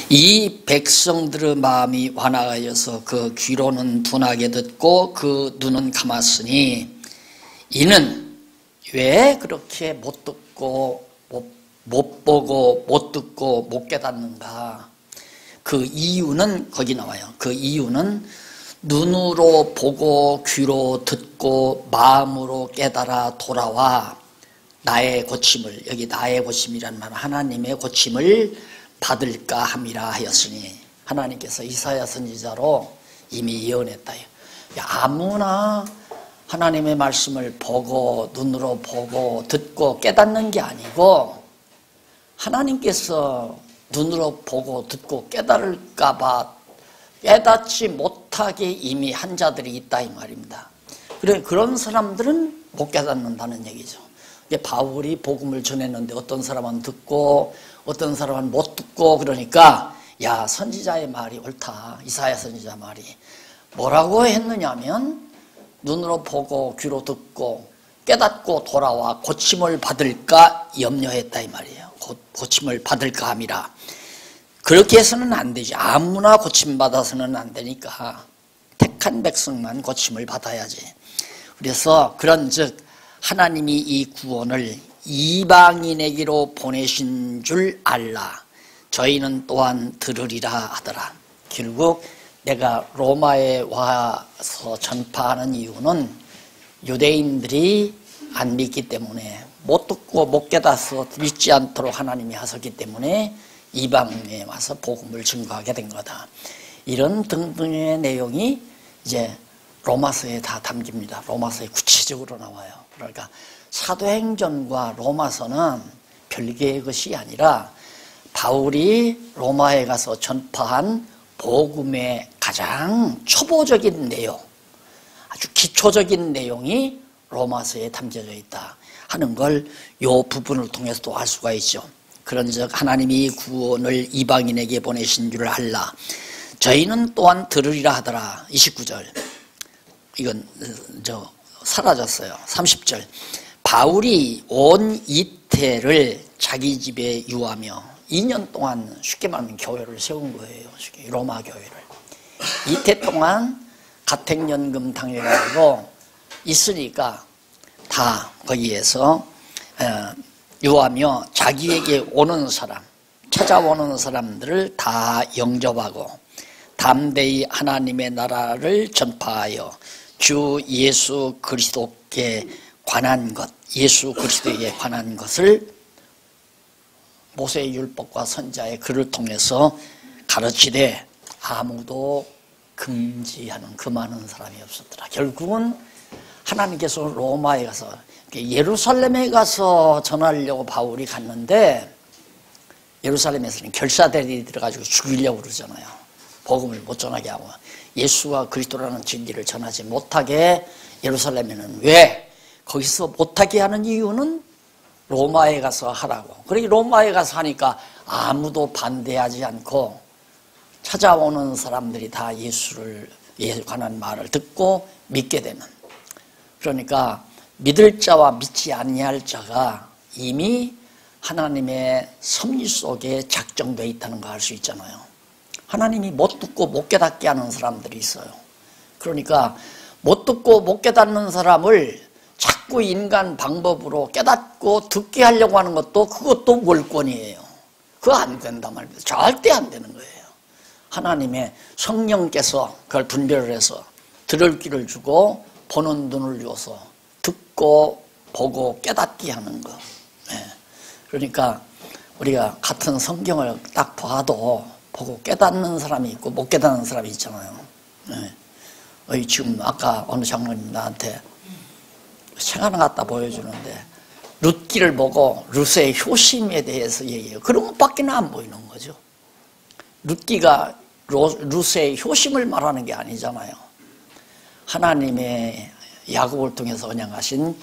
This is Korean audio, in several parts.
이 백성들의 마음이 완악하여서 그 귀로는 둔하게 듣고 그 눈은 감았으니 이는 왜 그렇게 못 듣고 못 보고 못 듣고 못 깨닫는가? 그 이유는 거기 나와요. 그 이유는 눈으로 보고 귀로 듣고 마음으로 깨달아 돌아와 나의 고침을, 여기 나의 고침이라는 말은 하나님의 고침을 받을까 함이라 하였으니, 하나님께서 이사야 선지자로 이미 예언했다. 아무나 하나님의 말씀을 보고 눈으로 보고 듣고 깨닫는 게 아니고 하나님께서 눈으로 보고 듣고 깨달을까 봐 깨닫지 못하게 이미 한 자들이 있다 이 말입니다. 그래, 그런 사람들은 못 깨닫는다는 얘기죠. 바울이 복음을 전했는데 어떤 사람은 듣고 어떤 사람은 못 듣고, 그러니까 야, 선지자의 말이 옳다. 이사야 선지자 말이 뭐라고 했느냐면 눈으로 보고 귀로 듣고 깨닫고 돌아와 고침을 받을까 염려했다 이 말이에요. 고침을 받을까 함이라. 그렇게 해서는 안 되지. 아무나 고침받아서는 안 되니까 택한 백성만 고침을 받아야지. 그래서 그런즉 하나님이 이 구원을 이방인에게로 보내신 줄 알라. 저희는 또한 들으리라 하더라. 결국 내가 로마에 와서 전파하는 이유는 유대인들이 안 믿기 때문에, 못 듣고 못 깨닫아서 믿지 않도록 하나님이 하셨기 때문에 이방인에 와서 복음을 증거하게 된 거다. 이런 등등의 내용이 이제 로마서에 다 담깁니다. 로마서에 구체적으로 나와요. 그러니까 사도행전과 로마서는 별개의 것이 아니라 바울이 로마에 가서 전파한 복음의 가장 초보적인 내용, 아주 기초적인 내용이 로마서에 담겨져 있다 하는 걸 이 부분을 통해서도 알 수가 있죠. 그런즉 하나님이 구원을 이방인에게 보내신 줄 알라. 저희는 또한 들으리라 하더라. 29절. 이건 사라졌어요. 30절. 바울이 온 이태를 자기 집에 유하며 2년 동안 쉽게 말하면 교회를 세운 거예요. 로마 교회를. 이태 동안 가택연금 당해가지고 있으니까 다 거기에서 유하며 자기에게 오는 사람, 찾아오는 사람들을 다 영접하고 담대히 하나님의 나라를 전파하여 주 예수 그리스도께 관한 것, 예수 그리스도에게 관한 것을 모세의 율법과 선지자의 글을 통해서 가르치되 아무도 금하는 사람이 없었더라. 결국은 하나님께서 로마에 가서, 예루살렘에 가서 전하려고 바울이 갔는데 예루살렘에서는 결사대리 들어가지고 죽이려고 그러잖아요. 복음을 못 전하게 하고 예수가 그리스도라는 진리를 전하지 못하게 예루살렘에는 왜 거기서 못하게 하는 이유는 로마에 가서 하라고. 그러니 로마에 가서 하니까 아무도 반대하지 않고 찾아오는 사람들이 다 예수에 관한 말을 듣고 믿게 되는. 그러니까 믿을 자와 믿지 아니할 자가 이미 하나님의 섭리 속에 작정되어 있다는 거 알 수 있잖아요. 하나님이 못 듣고 못 깨닫게 하는 사람들이 있어요. 그러니까 못 듣고 못 깨닫는 사람을 자꾸 인간 방법으로 깨닫고 듣게 하려고 하는 것도 그것도 월권이에요. 그거 안 된단 말입니다. 절대 안 되는 거예요. 하나님의 성령께서 그걸 분별을 해서 들을 귀를 주고 보는 눈을 줘서 듣고 보고 깨닫게 하는 거. 그러니까 우리가 같은 성경을 딱 봐도 보고 깨닫는 사람이 있고 못 깨닫는 사람이 있잖아요. 지금 아까 어느 장로님 나한테 책 하나 갖다 보여주는데 룻기를 보고 룻의 효심에 대해서 얘기해요. 그런 것밖에 안 보이는 거죠. 룻기가 룻의 효심을 말하는 게 아니잖아요. 하나님의 야곱을 통해서 언약하신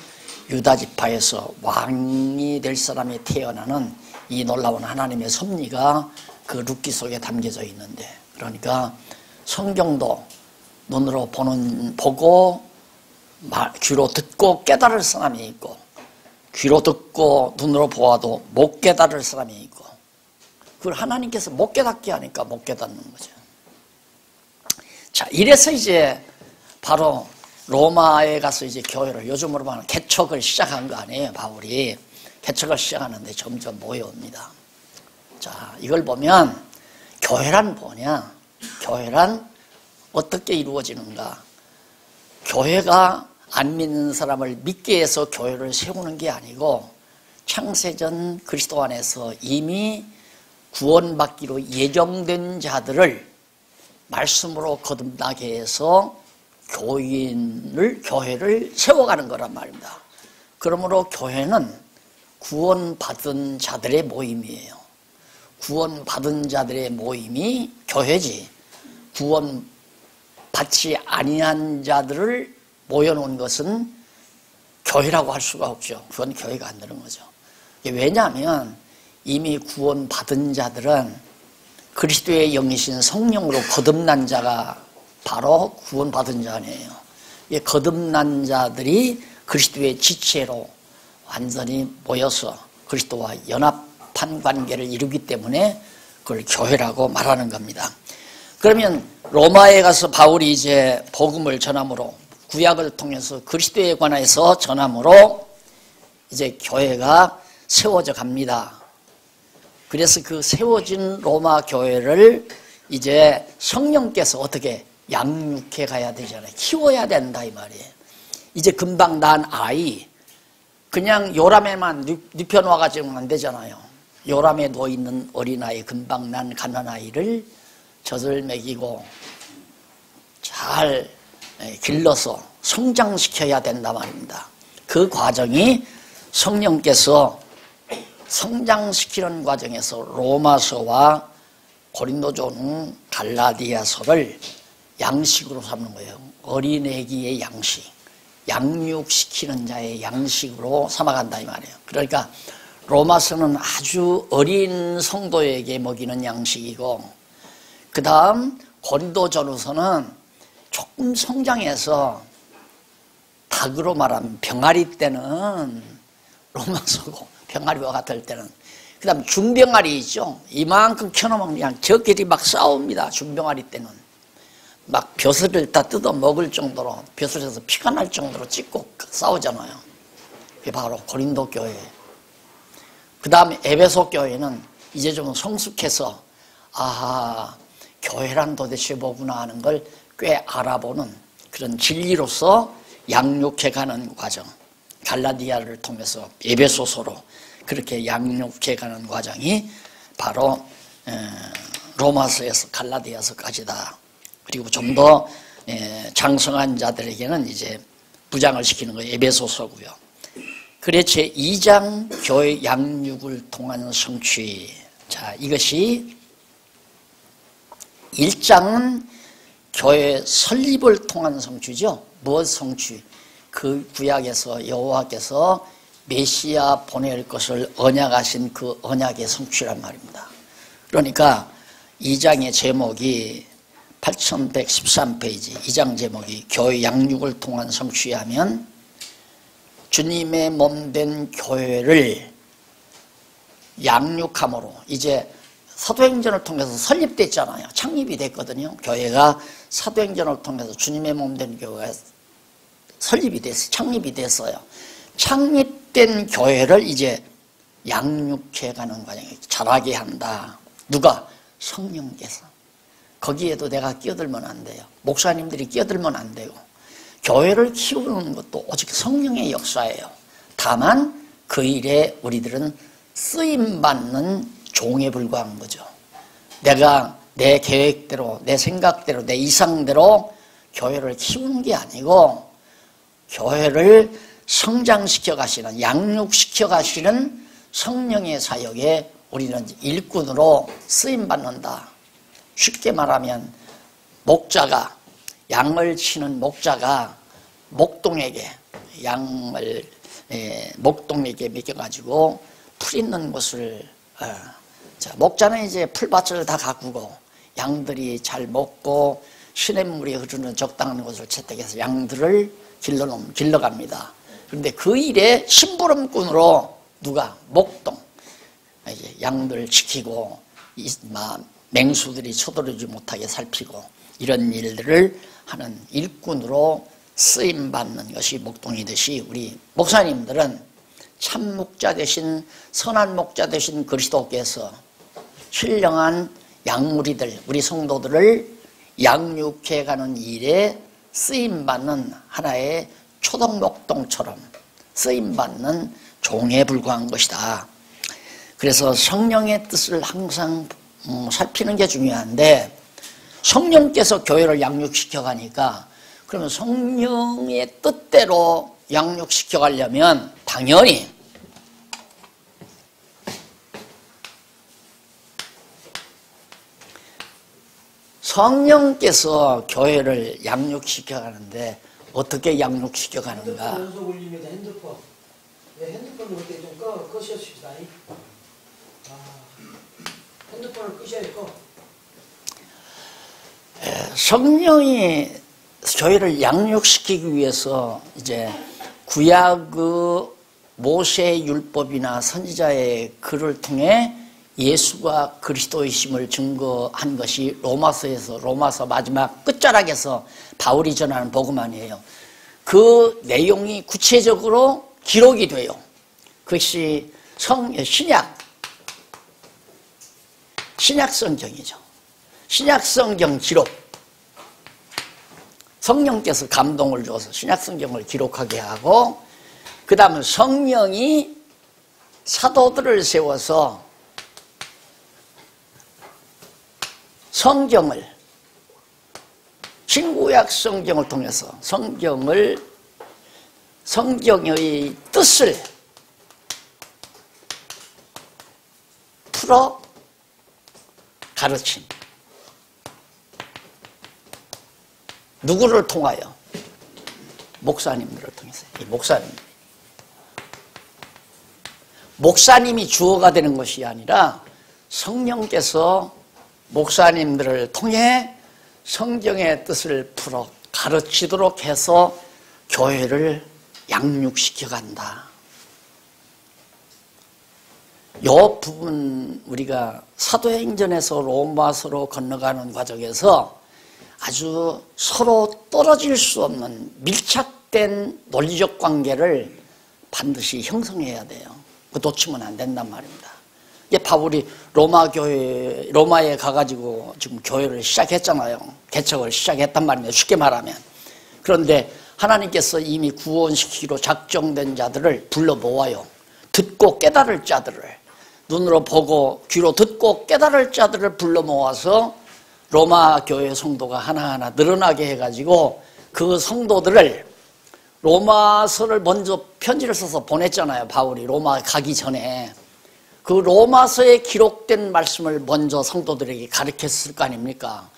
유다 지파에서 왕이 될 사람이 태어나는 이 놀라운 하나님의 섭리가 그 룻기 속에 담겨져 있는데, 그러니까 성경도 눈으로 보고 귀로 듣고 깨달을 사람이 있고, 귀로 듣고 눈으로 보아도 못 깨달을 사람이 있고, 그걸 하나님께서 못 깨닫게 하니까 못 깨닫는 거죠. 자, 이래서 이제 바로 로마에 가서 이제 교회를 요즘으로 말하면 개척을 시작한 거 아니에요. 바울이 개척을 시작하는데 점점 모여옵니다. 자, 이걸 보면 교회란 뭐냐? 교회란 어떻게 이루어지는가? 교회가 안 믿는 사람을 믿게 해서 교회를 세우는 게 아니고 창세전 그리스도 안에서 이미 구원받기로 예정된 자들을 말씀으로 거듭나게 해서 교회를 세워가는 거란 말입니다. 그러므로 교회는 구원받은 자들의 모임이에요. 구원받은 자들의 모임이 교회지, 구원받지 아니한 자들을 모여놓은 것은 교회라고 할 수가 없죠. 그건 교회가 안 되는 거죠. 왜냐하면 이미 구원받은 자들은 그리스도의 영이신 성령으로 거듭난 자가 바로 구원받은 자 아니에요. 거듭난 자들이 그리스도의 지체로 완전히 모여서 그리스도와 연합한 관계를 이루기 때문에 그걸 교회라고 말하는 겁니다. 그러면 로마에 가서 바울이 이제 복음을 전함으로 구약을 통해서 그리스도에 관해서 전함으로 이제 교회가 세워져 갑니다. 그래서 그 세워진 로마 교회를 이제 성령께서 어떻게 양육해 가야 되잖아요. 키워야 된다 이 말이에요. 이제 금방 난 아이 그냥 요람에만 눕혀놓아가지고는 안 되잖아요. 요람에 누워있는 어린아이, 금방 난 가난아이를 젖을 먹이고 잘 길러서 성장시켜야 된다 말입니다. 그 과정이 성령께서 성장시키는 과정에서 로마서와 고린도전, 갈라디아서를 양식으로 삼는 거예요. 어린애기의 양식, 양육시키는 자의 양식으로 삼아간다 이 말이에요. 그러니까 로마서는 아주 어린 성도에게 먹이는 양식이고, 그 다음 고린도전후서는 조금 성장해서 닭으로 말하면 병아리 때는 로마서고, 병아리와 같을 때는, 그 다음 중병아리 있죠. 이만큼 켜놓으면 그냥 저끼리 막 싸웁니다. 중병아리 때는 막 벼슬을 다 뜯어 먹을 정도로, 벼슬에서 피가 날 정도로 찢고 싸우잖아요. 그게 바로 고린도 교회. 그 다음에 에베소 교회는 이제 좀 성숙해서 아하, 교회란 도대체 뭐구나 하는 걸 꽤 알아보는 그런 진리로서 양육해가는 과정, 갈라디아를 통해서 에베소서로 그렇게 양육해가는 과정이 바로 로마서에서 갈라디아서까지다. 그리고 좀 더 장성한 자들에게는 이제 부장을 시키는 거예요. 에베소서고요. 그래 제2장 교회 양육을 통한 성취. 자, 이것이 1장은 교회 설립을 통한 성취죠. 무엇 성취? 그 구약에서 여호와께서 메시아 보낼 것을 언약하신 그 언약의 성취란 말입니다. 그러니까 2장의 제목이 8113페이지 2장 제목이 교회 양육을 통한 성취하면 주님의 몸된 교회를 양육함으로 이제 사도행전을 통해서 설립됐잖아요. 창립이 됐거든요. 교회가 사도행전을 통해서 주님의 몸된 교회가 설립이 됐어요. 창립이 됐어요. 창립된 교회를 이제 양육해가는 과정에 자라게 한다. 누가? 성령께서. 거기에도 내가 끼어들면 안 돼요. 목사님들이 끼어들면 안 되고, 교회를 키우는 것도 오직 성령의 역사예요. 다만 그 일에 우리들은 쓰임받는 종에 불과한 거죠. 내가 내 계획대로, 내 생각대로, 내 이상대로 교회를 키우는 게 아니고 교회를 성장시켜 가시는, 양육시켜 가시는 성령의 사역에 우리는 일꾼으로 쓰임받는다. 쉽게 말하면 목자가, 양을 치는 목자가 목동에게, 양을 목동에게 맡겨가지고 풀 있는 곳을, 목자는 이제 풀밭을 다 가꾸고 양들이 잘 먹고 시냇물이 흐르는 적당한 곳을 채택해서 양들을 길러갑니다. 그런데 그 일에 심부름꾼으로 누가? 목동, 이제 양들 지키고 맹수들이 쳐들어오지 못하게 살피고 이런 일들을 하는 일꾼으로 쓰임받는 것이 목동이듯이 우리 목사님들은 참 목자 되신 선한 목자 되신 그리스도께서 신령한 양무리들 우리 성도들을 양육해가는 일에 쓰임받는 하나의 초동목동처럼 쓰임받는 종에 불과한 것이다. 그래서 성령의 뜻을 항상 살피는 게 중요한데 성령께서 교회를 양육시켜 가니까 그러면 성령의 뜻대로 양육시켜 가려면 당연히 성령께서 교회를 양육시켜 가는데 어떻게 양육시켜 가는가? 연속 울립니다. 핸드폰. 네, 핸드폰 이렇게 좀 끄셔줍시다. 핸드폰을 끄셔야 꺼. 성령이 교회를 양육시키기 위해서 이제 구약 모세의 율법이나 선지자의 글을 통해 예수가 그리스도이심을 증거한 것이 로마서 마지막 끝자락에서 바울이 전하는 복음 아니에요. 그 내용이 구체적으로 기록이 돼요. 그것이 신약 성경이죠. 신약 성경 기록. 성령께서 감동을 줘서 신약 성경을 기록하게 하고 그 다음에 성령이 사도들을 세워서 성경을 신구약 성경을 통해서 성경의 뜻을 풀어 가르친 누구를 통하여? 목사님들을 통해서. 이 목사님이 주어가 되는 것이 아니라 성령께서 목사님들을 통해 성경의 뜻을 풀어 가르치도록 해서 교회를 양육시켜 간다. 이 부분 우리가 사도행전에서 로마서로 건너가는 과정에서 아주 서로 떨어질 수 없는 밀착된 논리적 관계를 반드시 형성해야 돼요. 그거 놓치면 안 된단 말입니다. 이게 바울이 로마에 가가지고 지금 교회를 시작했잖아요. 개척을 시작했단 말입니다. 쉽게 말하면. 그런데 하나님께서 이미 구원시키기로 작정된 자들을 불러 모아요. 듣고 깨달을 자들을, 눈으로 보고 귀로 듣고 깨달을 자들을 불러 모아서 로마 교회 성도가 하나하나 늘어나게 해가지고 그 성도들을 로마서를 먼저 편지를 써서 보냈잖아요. 바울이 로마 가기 전에. 그 로마서에 기록된 말씀을 먼저 성도들에게 가르쳤을 거 아닙니까?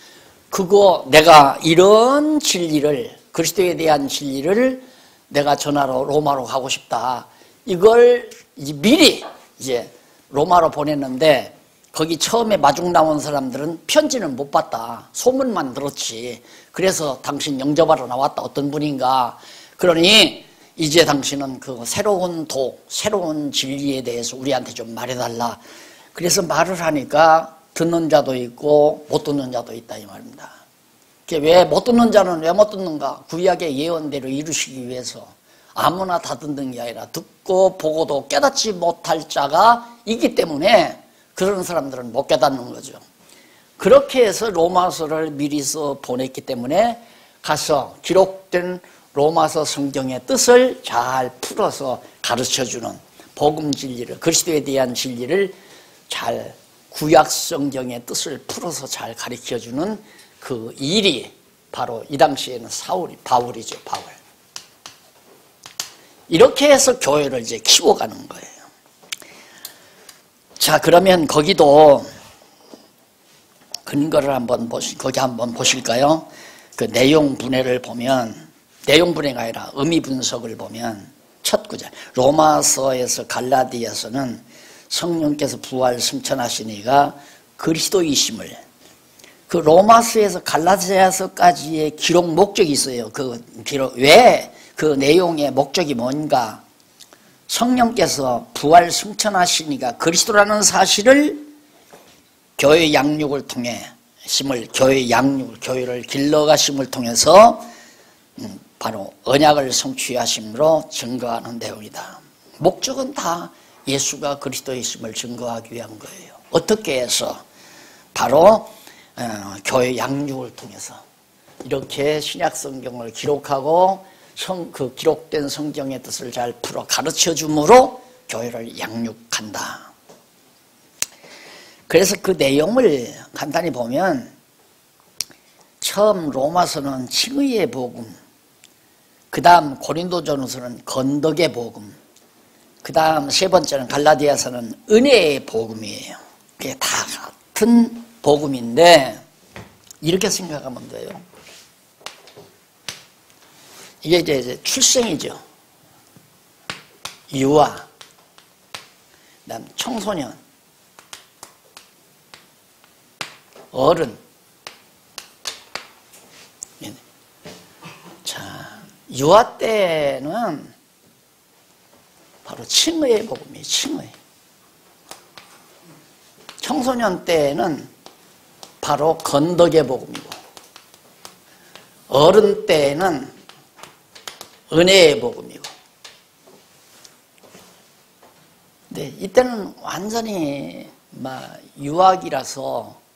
그거 내가 이런 진리를, 그리스도에 대한 진리를 내가 전하러 로마로 가고 싶다. 이걸 미리 이제 로마로 보냈는데 거기 처음에 마중 나온 사람들은 편지는 못 봤다. 소문만 들었지. 그래서 당신 영접하러 나왔다. 어떤 분인가. 그러니 이제 당신은 그 새로운 새로운 진리에 대해서 우리한테 좀 말해달라. 그래서 말을 하니까 듣는 자도 있고 못 듣는 자도 있다 이 말입니다. 왜 못 듣는 자는 왜 못 듣는가? 구약의 예언대로 이루시기 위해서 아무나 다 듣는 게 아니라 듣고 보고도 깨닫지 못할 자가 있기 때문에 그런 사람들은 못 깨닫는 거죠. 그렇게 해서 로마서를 미리서 보냈기 때문에 가서 기록된 로마서 성경의 뜻을 잘 풀어서 가르쳐주는 복음 진리를, 그리스도에 대한 진리를 잘 구약 성경의 뜻을 풀어서 잘 가르쳐주는 그 일이 바로 이 당시에는 바울이죠. 바울. 이렇게 해서 교회를 이제 키워가는 거예요. 자, 그러면 거기도 근거를 거기 한번 보실까요? 그 내용 분해를 보면, 내용 분해가 아니라 의미 분석을 보면 첫 구절, 로마서에서 갈라디아서는 성령께서 부활 승천하시니가 그리스도이심을, 그 로마서에서 갈라디아서까지의 기록 목적이 있어요. 그 기록, 왜 그 내용의 목적이 뭔가? 성령께서 부활 승천하시니가 그리스도라는 사실을 교회 양육을 통해 교회 양육을, 교회를 길러가심을 통해서 바로 언약을 성취하심으로 증거하는 내용이다. 목적은 다 예수가 그리스도이심을 증거하기 위한 거예요. 어떻게 해서? 바로 교회 양육을 통해서 이렇게 신약 성경을 기록하고 그 기록된 성경의 뜻을 잘 풀어 가르쳐 줌으로 교회를 양육한다. 그래서 그 내용을 간단히 보면 처음 로마서는 칭의의 복음, 그 다음 고린도전서는 건덕의 복음, 그 다음 세 번째는 갈라디아서는 은혜의 복음이에요. 그게 다 같은 복음인데 이렇게 생각하면 돼요. 이게 이제 출생이죠. 유아, 그 다음 청소년, 어른. 자, 유아 때는 바로 칭의의 복음이에요. 칭의. 청소년 때는 바로 건덕의 복음이고, 어른 때는 은혜의 복음이고. 근데 이때는 완전히 유학이라서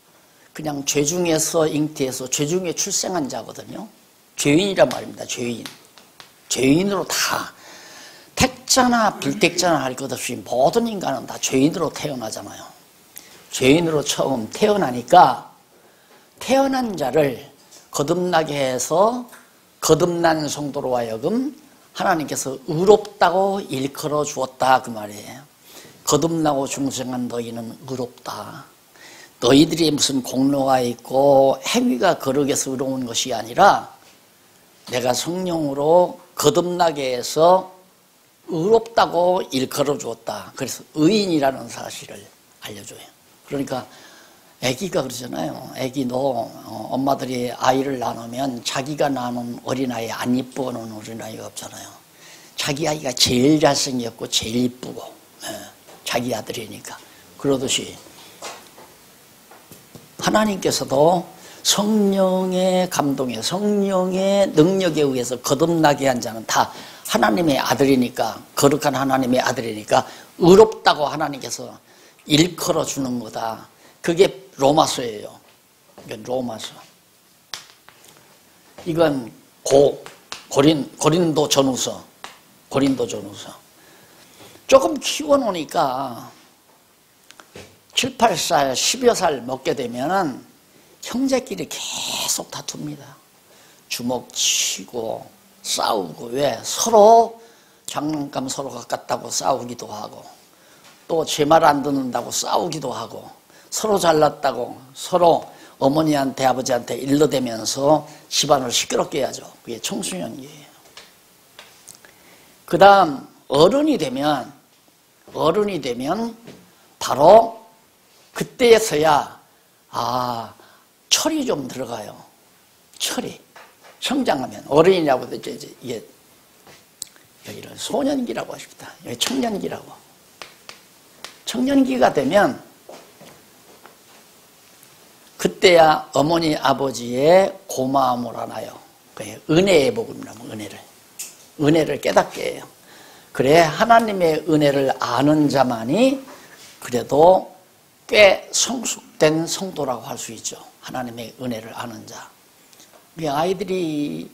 그냥 죄 중에서 잉태해서 죄 중에 출생한 자거든요. 죄인이란 말입니다. 죄인. 죄인으로 다 택자나 불택자나 할 것 없이 모든 인간은 다 죄인으로 태어나잖아요. 죄인으로 처음 태어나니까 태어난 자를 거듭나게 해서 거듭난 성도로 하여금 하나님께서 의롭다고 일컬어 주었다 그 말이에요. 거듭나고 중생한 너희는 의롭다. 너희들이 무슨 공로가 있고 행위가 거룩해서 의로운 것이 아니라 내가 성령으로 거듭나게 해서 의롭다고 일컬어 주었다. 그래서 의인이라는 사실을 알려줘요. 그러니까 아기가 그러잖아요. 아기도 엄마들이 아이를 낳으면 자기가 낳는 어린아이 안 이뻐하는 어린아이가 없잖아요. 자기 아이가 제일 잘생겼고 제일 이쁘고 자기 아들이니까. 그러듯이 하나님께서도 성령의 감동에 성령의 능력에 의해서 거듭나게 한 자는 다 하나님의 아들이니까, 거룩한 하나님의 아들이니까 의롭다고 하나님께서 일컬어 주는 거다. 그게 로마서예요. 이건 로마서. 이건 고린도 전후서. 조금 키워놓으니까 7, 8살, 10여 살 먹게 되면은 형제끼리 계속 다툽니다. 주먹 치고 싸우고. 왜? 서로 장난감 서로 갖다고 싸우기도 하고, 또 제 말 안 듣는다고 싸우기도 하고, 서로 잘났다고 서로 어머니한테 아버지한테 일러대면서 집안을 시끄럽게 해야죠. 그게 청소년기예요. 그 다음 어른이 되면 바로 그때에서야 철이 좀 들어가요. 철이 성장하면 어른이라고 이제 이게 여기를 소년기라고 하십니다. 여기 청년기라고. 청년기가 되면 그때야 어머니 아버지의 고마움을 하나요. 은혜의 복음이라면 은혜를 깨닫게 해요. 그래 하나님의 은혜를 아는 자만이 그래도 꽤 성숙된 성도라고 할 수 있죠. 하나님의 은혜를 아는 자. 우리 아이들이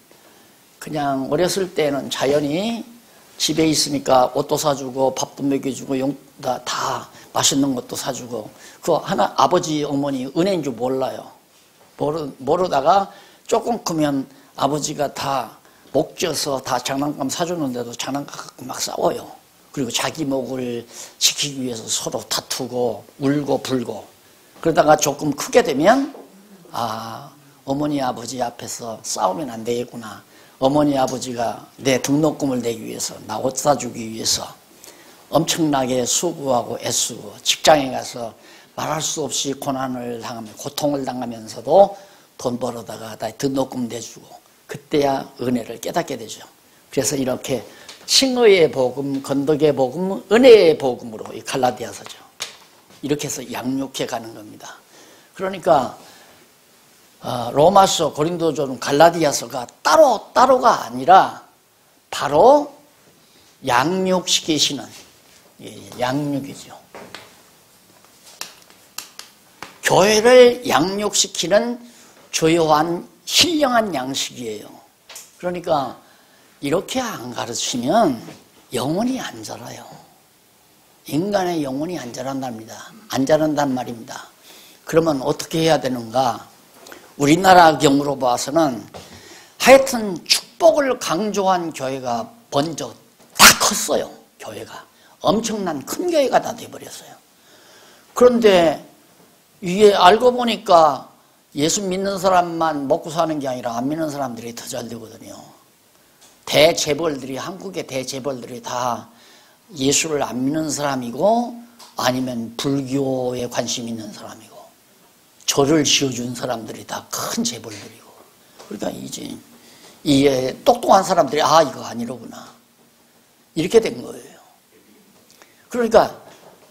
그냥 어렸을 때는 자연히 집에 있으니까 옷도 사주고 밥도 먹여주고 다 맛있는 것도 사주고, 그거 하나 아버지 어머니 은혜인 줄 몰라요. 모르다가 조금 크면 아버지가 다 목져서 다 장난감 사주는데도 장난감 갖고 막 싸워요. 그리고 자기 목을 지키기 위해서 서로 다투고 울고 불고. 그러다가 조금 크게 되면 어머니 아버지 앞에서 싸우면 안 되겠구나. 어머니 아버지가 내 등록금을 내기 위해서, 나 옷 사주기 위해서 엄청나게 수고하고 애쓰고 직장에 가서 말할 수 없이 고난을 당하며 고통을 당하면서도 돈 벌어다가 나 등록금 내주고, 그때야 은혜를 깨닫게 되죠. 그래서 이렇게 칭의의 복음, 건덕의 복음, 은혜의 복음으로 이 갈라디아서죠. 이렇게 해서 양육해 가는 겁니다. 그러니까 로마서, 고린도전, 갈라디아서가 따로가 아니라 바로 양육시키시는, 양육이죠. 교회를 양육시키는 주요한 신령한 양식이에요. 그러니까 이렇게 안 가르치면 영혼이 안 자라요. 인간의 영혼이 안 자란답니다. 안 자란단 말입니다. 그러면 어떻게 해야 되는가? 우리나라 경우로 봐서는 하여튼 축복을 강조한 교회가 먼저 다 컸어요. 교회가. 엄청난 큰 교회가 다 돼버렸어요. 그런데 이게 알고 보니까 예수 믿는 사람만 먹고 사는 게 아니라 안 믿는 사람들이 더 잘 되거든요. 대재벌들이, 한국의 대재벌들이 다 예수를 안 믿는 사람이고 아니면 불교에 관심 있는 사람이고 절을 지어준 사람들이 다 큰 재벌들이고, 그러니까 이제 이게 똑똑한 사람들이 이거 아니로구나 이렇게 된 거예요. 그러니까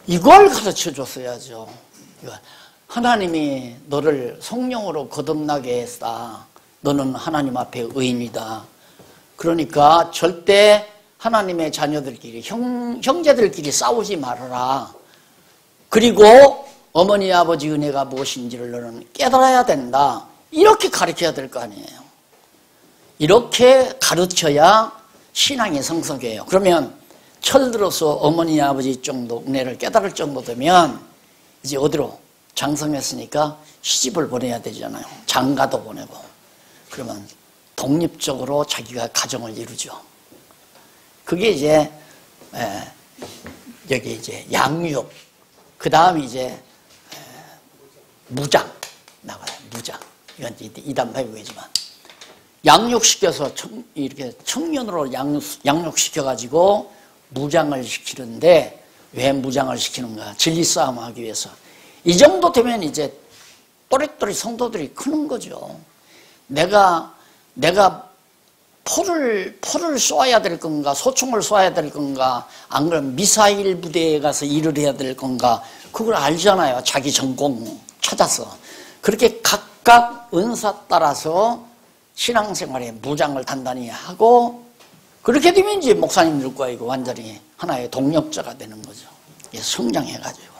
이걸 가르쳐 줬어야죠. 하나님이 너를 성령으로 거듭나게 했다. 너는 하나님 앞에 의인이다. 그러니까 절대 하나님의 자녀들끼리, 형제들끼리 싸우지 말아라. 그리고 어머니 아버지 은혜가 무엇인지를 너는 깨달아야 된다. 이렇게 가르쳐야 될 거 아니에요. 이렇게 가르쳐야 신앙이 성숙해요. 그러면 철들어서 어머니 아버지 정도 은혜를 깨달을 정도 되면 이제 어디로? 장성했으니까 시집을 보내야 되잖아요. 장가도 보내고. 그러면 독립적으로 자기가 가정을 이루죠. 그게 이제 여기 이제 양육, 그 다음에 이제 무장 나가요. 무장. 이건 이단 배우겠지만 양육시켜서 이렇게 청년으로 양육시켜가지고 무장을 시키는데, 왜 무장을 시키는가? 진리 싸움하기 위해서. 이 정도 되면 이제 또렷또렷 성도들이 크는 거죠. 내가 포를 쏘아야 될 건가, 소총을 쏘아야 될 건가, 안 그러면 미사일 부대에 가서 일을 해야 될 건가, 그걸 알잖아요. 자기 전공 찾아서. 그렇게 각각 은사 따라서 신앙생활에 무장을 단단히 하고, 그렇게 되면 이제 목사님들과 이거 완전히 하나의 동력자가 되는 거죠. 성장해가지고.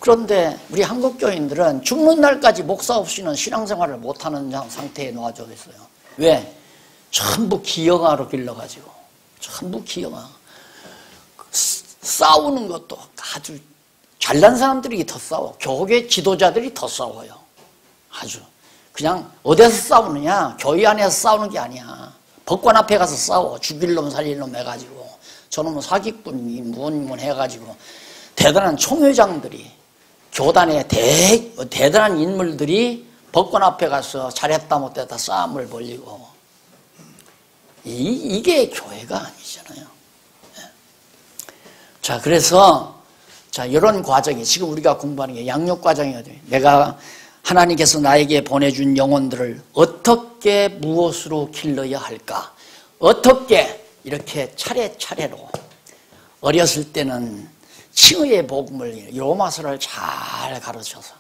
그런데 우리 한국 교인들은 죽는 날까지 목사 없이는 신앙생활을 못하는 상태에 놓아져 있어요. 왜? 전부 기형아로 길러가지고. 전부 기형아. 싸우는 것도 아주 잘난 사람들이 더 싸워. 교회 지도자들이 더 싸워요. 아주. 그냥 어디서 싸우느냐? 교회 안에서 싸우는 게 아니야. 법관 앞에 가서 싸워. 죽일 놈 살릴 놈 해가지고. 저놈은 사기꾼이 문 해가지고. 대단한 총회장들이, 교단의 대단한 인물들이 법관 앞에 가서 잘했다 못했다 싸움을 벌이고. 이게 교회가 아니잖아요. 자, 그래서 이런 과정이 지금 우리가 공부하는 게 양육 과정이거든요. 내가 하나님께서 나에게 보내준 영혼들을 어떻게 무엇으로 길러야 할까? 어떻게 이렇게 차례차례로. 어렸을 때는 칭의의 복음을, 로마서를 잘 가르쳐서,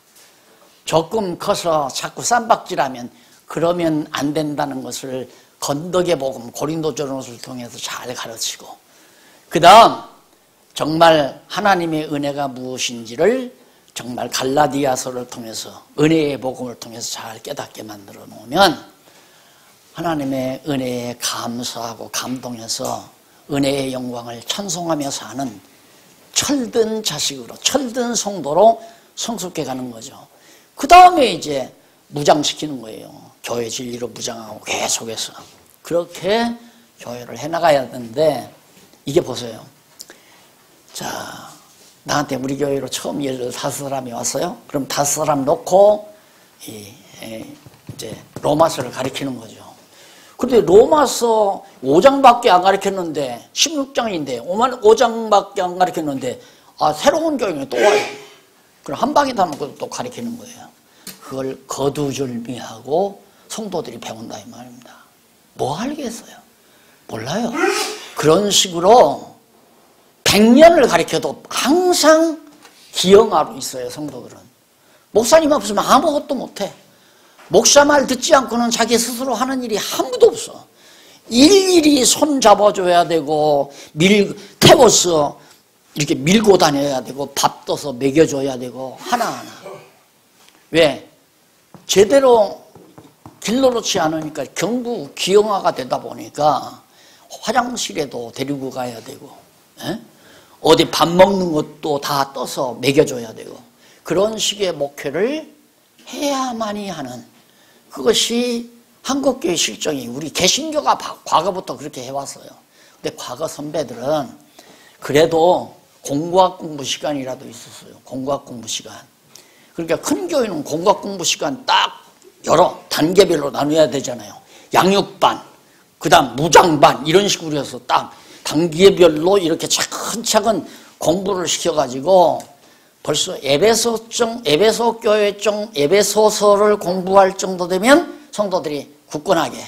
조금 커서 자꾸 쌈박질하면 그러면 안 된다는 것을 건덕의 복음, 고린도전서를 통해서 잘 가르치고, 그 다음 정말 하나님의 은혜가 무엇인지를 정말 갈라디아서를 통해서, 은혜의 복음을 통해서 잘 깨닫게 만들어 놓으면 하나님의 은혜에 감사하고 감동해서 은혜의 영광을 찬송하며 사는 철든 자식으로, 철든 성도로 성숙해 가는 거죠. 그 다음에 이제 무장시키는 거예요. 교회 진리로 무장하고 계속해서. 그렇게 교회를 해나가야 되는데, 이게 보세요. 자, 나한테 우리 교회로 처음 15사람이 왔어요. 그럼 5사람 놓고 이제 로마서를 가르치는 거죠. 근데 로마서 5장밖에 안 가르쳤는데, 16장인데 5장밖에 안 가르쳤는데 새로운 교인이 또 와요. 그럼 한 방에 다 놓고 또 가르치는 거예요. 그걸 거두절미하고 성도들이 배운다 이 말입니다. 뭐 알겠어요? 몰라요. 그런 식으로 100년을 가르쳐도 항상 기형아로 있어요, 성도들은. 목사님 없으면 아무것도 못해. 목사 말 듣지 않고는 자기 스스로 하는 일이 아무도 없어. 일일이 손 잡아줘야 되고 태워서 이렇게 밀고 다녀야 되고 밥 떠서 먹여줘야 되고 하나하나. 왜? 제대로 길러놓지 않으니까 경부 기형아가 되다 보니까 화장실에도 데리고 가야 되고, 어디 밥 먹는 것도 다 떠서 먹여줘야 되고, 그런 식의 목회를 해야만이 하는, 그것이 한국교회 실정이, 우리 개신교가 과거부터 그렇게 해왔어요. 근데 과거 선배들은 그래도 공과학 공부 시간이라도 있었어요. 공과학 공부 시간. 그러니까 큰 교회는 공과학 공부 시간 딱 여러 단계별로 나눠야 되잖아요. 양육반, 그 다음 무장반, 이런 식으로 해서 딱 단계별로 이렇게 차근차근 공부를 시켜가지고 벌써 에베소 교회증, 에베소서를 공부할 정도 되면 성도들이 굳건하게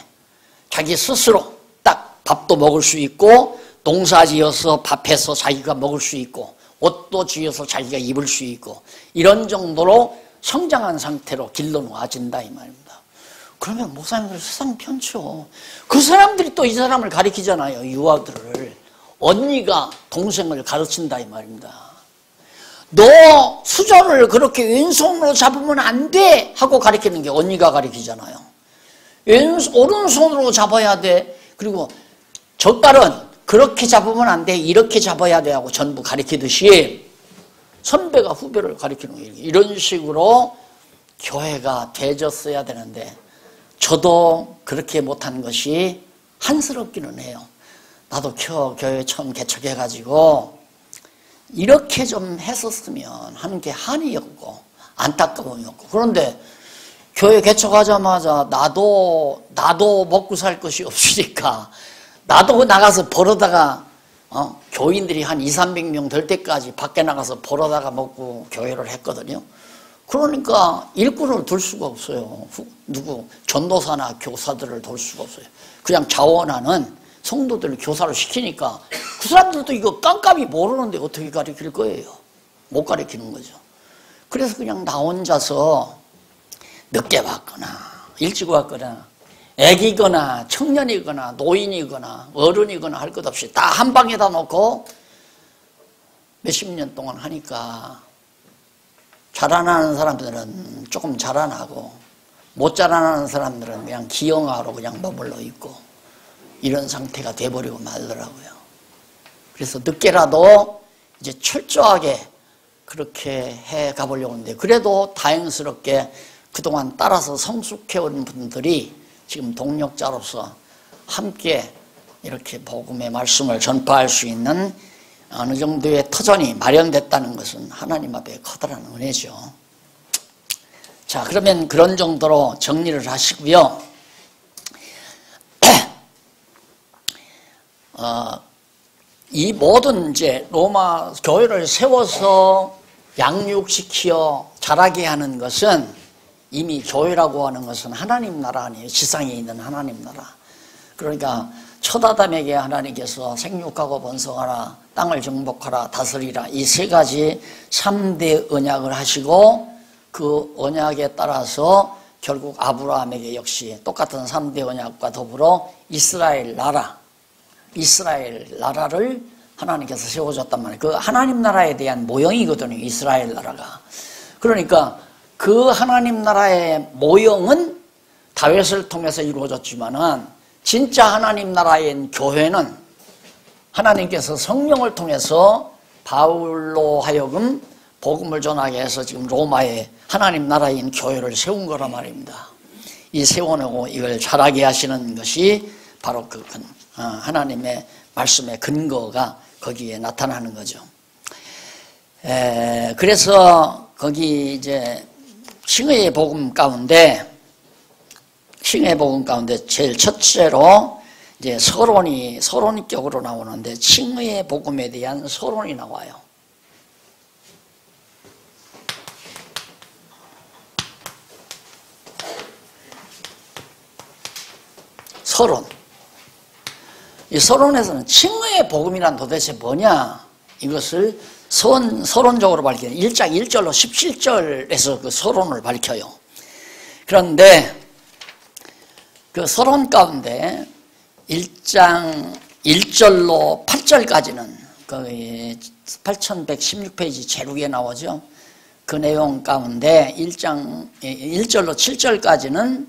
자기 스스로 딱 밥도 먹을 수 있고, 농사 지어서 밥해서 자기가 먹을 수 있고, 옷도 지어서 자기가 입을 수 있고, 이런 정도로 성장한 상태로 길러놓아진다 이 말입니다. 그러면 목사님들 세상 편쳐. 그 사람들이 또 이 사람을 가르치잖아요. 유아들을. 언니가 동생을 가르친다 이 말입니다. 너 수저를 그렇게 왼손으로 잡으면 안 돼 하고 가르치는 게 언니가 가르치잖아요. 오른손으로 잡아야 돼. 그리고 젓갈은 그렇게 잡으면 안 돼, 이렇게 잡아야 돼 하고 전부 가르치듯이 선배가 후배를 가르치는 거예요. 이런 식으로 교회가 되졌어야 되는데, 저도 그렇게 못한 것이 한스럽기는 해요. 나도 교회 처음 개척해가지고 이렇게 좀 했었으면 하는 게 한이었고 안타까움이었고, 그런데 교회 개척하자마자 나도 먹고 살 것이 없으니까 나도 나가서 벌어다가 교인들이 한 200~300명 될 때까지 밖에 나가서 벌어다가 먹고 교회를 했거든요. 그러니까 일꾼을 둘 수가 없어요. 전도사나 교사들을 둘 수가 없어요. 그냥 자원하는 성도들을 교사를 시키니까 그 사람들도 이거 깜깜이 모르는데 어떻게 가르칠 거예요? 못 가르치는 거죠. 그래서 그냥 나 혼자서 늦게 왔거나 일찍 왔거나 애기거나 청년이거나 노인이거나 어른이거나 할 것 없이 다 한 방에다 놓고 몇십 년 동안 하니까 자라나는 사람들은 조금 자라나고 못 자라나는 사람들은 그냥 기형아로 그냥 머물러 있고 이런 상태가 돼버리고 말더라고요. 그래서 늦게라도 이제 철저하게 그렇게 해 가보려고 하는데, 그래도 다행스럽게 그동안 따라서 성숙해온 분들이 지금 동력자로서 함께 이렇게 복음의 말씀을 전파할 수 있는 어느 정도의 터전이 마련됐다는 것은 하나님 앞에 커다란 은혜죠. 자, 그러면 그런 정도로 정리를 하시고요. 이 모든 이제 로마 교회를 세워서 양육시켜 자라게 하는 것은, 이미 교회라고 하는 것은 하나님 나라 아니에요. 지상에 있는 하나님 나라. 그러니까 첫 아담에게 하나님께서 생육하고 번성하라, 땅을 정복하라, 다스리라, 이 세 가지 3대 언약을 하시고, 그 언약에 따라서 결국 아브라함에게 역시 똑같은 3대 언약과 더불어 이스라엘 나라를 하나님께서 세워줬단 말이에요. 그 하나님 나라에 대한 모형이거든요, 이스라엘 나라가. 그러니까 그 하나님 나라의 모형은 다윗을 통해서 이루어졌지만은 진짜 하나님 나라인 교회는 하나님께서 성령을 통해서 바울로 하여금 복음을 전하게 해서 지금 로마에 하나님 나라인 교회를 세운 거란 말입니다. 이 세워놓고 이걸 자라게 하시는 것이 바로 그 하나님의 말씀의 근거가 거기에 나타나는 거죠. 그래서 거기 이제 칭의의 복음 가운데 제일 첫째로 이제 서론격으로 나오는데, 칭의의 복음에 대한 서론이 나와요. 서론. 이 서론에서는 칭의의 복음이란 도대체 뭐냐, 이것을 서론적으로 밝히는 1장 1절로 17절에서 그 서론을 밝혀요. 그런데 그 서론 가운데 1장 1절로 8절까지는 그 8116페이지 제일 위에 나오죠. 그 내용 가운데 1장 1절로 7절까지는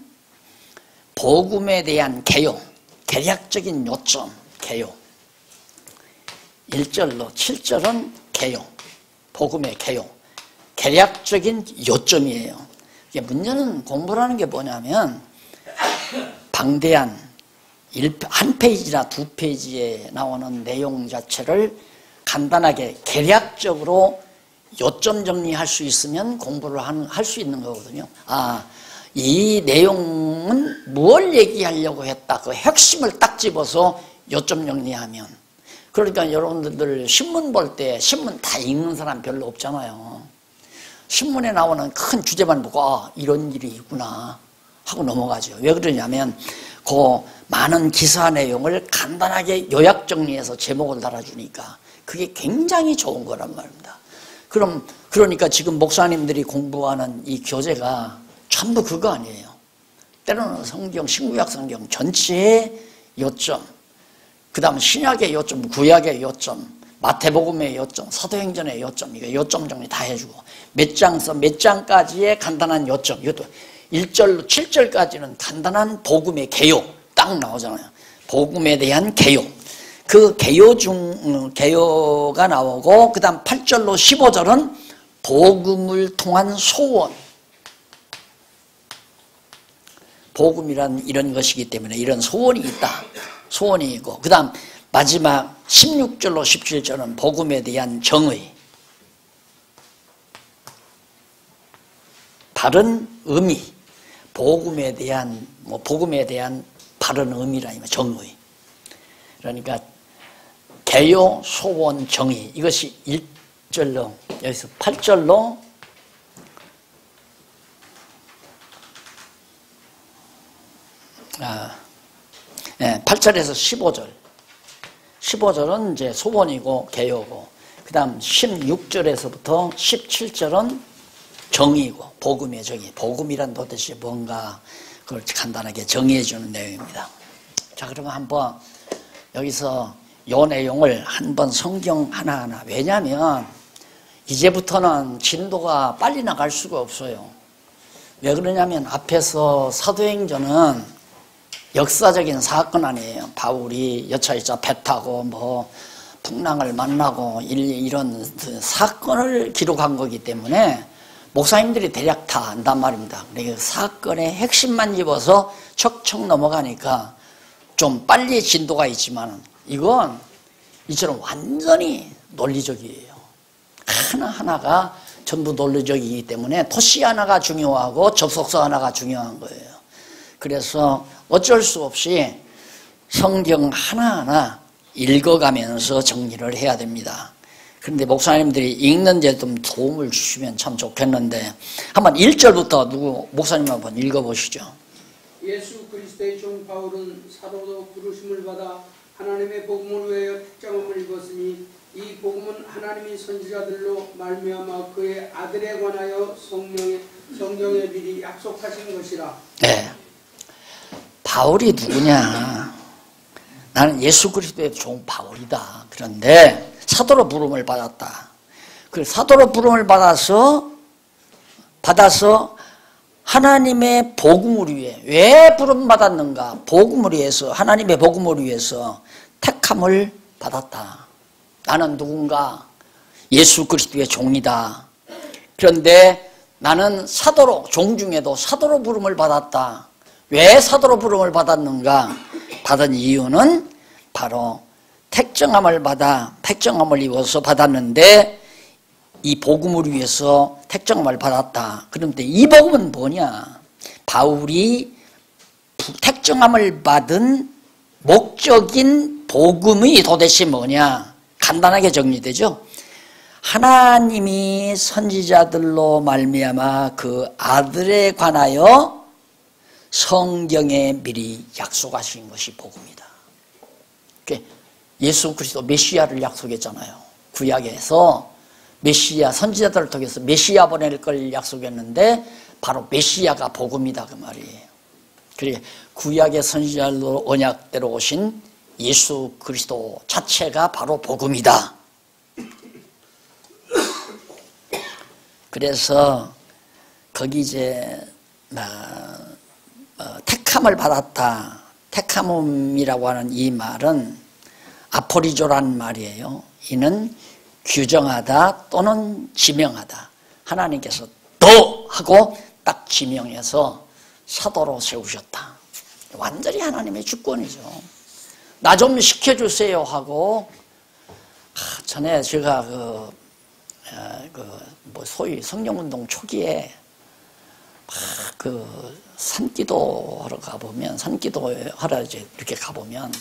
복음에 대한 개요, 개략적인 요점, 개요. 1절로 7절은 개요, 복음의 개요, 개략적인 요점이에요. 이게 문제는 공부라는 게 뭐냐면 방대한 한 페이지나 두 페이지에 나오는 내용 자체를 간단하게 개략적으로 요점 정리할 수 있으면 공부를 할 수 있는 거거든요. 이 내용은 뭘 얘기하려고 했다. 그 핵심을 딱 집어서 요점 정리하면. 그러니까 여러분들 신문 볼 때 신문 다 읽는 사람 별로 없잖아요. 신문에 나오는 큰 주제만 보고 이런 일이 있구나 하고 넘어가죠. 왜 그러냐면 그 많은 기사 내용을 간단하게 요약 정리해서 제목을 달아주니까 그게 굉장히 좋은 거란 말입니다. 그러니까 지금 목사님들이 공부하는 이 교재가 전부 그거 아니에요. 때로는 성경, 신구약 성경 전체의 요점, 그 다음 신약의 요점, 구약의 요점, 마태복음의 요점, 사도행전의 요점, 이거 요점 정리 다 해주고 몇 장서 몇 장까지의 간단한 요점, 이것도 1절로 7절까지는 간단한 복음의 개요 딱 나오잖아요. 복음에 대한 개요. 그 개요가 나오고 그 다음 8절로 15절은 복음을 통한 소원. 복음이란 이런 것이기 때문에 이런 소원이 있다. 소원이 있고 그 다음 마지막 16절로 17절은 복음에 대한 정의, 바른 의미, 복음에 대한 바른 의미라니까 정의. 그러니까 개요, 소원, 정의 이것이 1절로 여기서 8절로 8절에서 15절. 15절은 이제 소원이고 개요고 그 다음 16절에서부터 17절은 정의고 복음의 정의. 복음이란 도대체 뭔가 그걸 간단하게 정의해 주는 내용입니다. 자, 그러면 한번 여기서 이 내용을 한번 성경 하나하나, 왜냐하면 이제부터는 진도가 빨리 나갈 수가 없어요. 왜 그러냐면 앞에서 사도행전은 역사적인 사건 아니에요. 바울이 여차여차 배 타고 뭐 풍랑을 만나고 이런 사건을 기록한 거기 때문에 목사님들이 대략 다 안단 말입니다. 그러니까 사건의 핵심만 집어서 척척 넘어가니까 좀 빨리 진도가 있지만 이건 이처럼 완전히 논리적이에요. 하나하나가 전부 논리적이기 때문에 토시 하나가 중요하고 접속사 하나가 중요한 거예요. 그래서 어쩔 수 없이 성경 하나하나 읽어가면서 정리를 해야 됩니다. 그런데 목사님들이 읽는 데 좀 도움을 주시면 참 좋겠는데 한번 1절부터 목사님 한번 읽어보시죠. 예수 그리스도의 종 바울은 사도로 부르심을 받아 하나님의 복음을 위하여 특장함을 입었으니 이 복음은 하나님이 선지자들로 말미암아 그의 아들에 관하여 성경에 미리 약속하신 것이라. 네. 바울이 누구냐? 나는 예수 그리스도의 종 바울이다. 그런데 사도로 부름을 받았다. 그 사도로 부름을 받아서 하나님의 복음을 위해, 왜 부름 받았는가? 복음을 위해서, 하나님의 복음을 위해서 택함을 받았다. 나는 누군가? 예수 그리스도의 종이다. 그런데 나는 사도로, 종 중에도 사도로 부름을 받았다. 왜 사도로 부름을 받았는가? 받은 이유는 바로 택정함을 입어서 받았는데 이 복음을 위해서 택정함을 받았다. 그런데 이 복음은 뭐냐? 바울이 택정함을 받은 목적인 복음이 도대체 뭐냐? 간단하게 정리되죠. 하나님이 선지자들로 말미암아 그 아들에 관하여 성경에 미리 약속하신 것이 복음이다. 예수 그리스도 메시아를 약속했잖아요. 구약에서 메시아 선지자들을 통해서 메시아 보낼 걸 약속했는데 바로 메시아가 복음이다 그 말이에요. 그래 구약의 선지자로 언약대로 오신 예수 그리스도 자체가 바로 복음이다. 그래서 거기 이제 택함을 받았다. 택함이라고 하는 이 말은 아포리조라는 말이에요. 이는 규정하다 또는 지명하다. 하나님께서 너 하고 딱 지명해서 사도로 세우셨다. 완전히 하나님의 주권이죠. 나 좀 시켜주세요 하고 전에 제가 소위 성령운동 초기에 산기도 하러 가보면 산기도 하러 이제 이렇게 가보면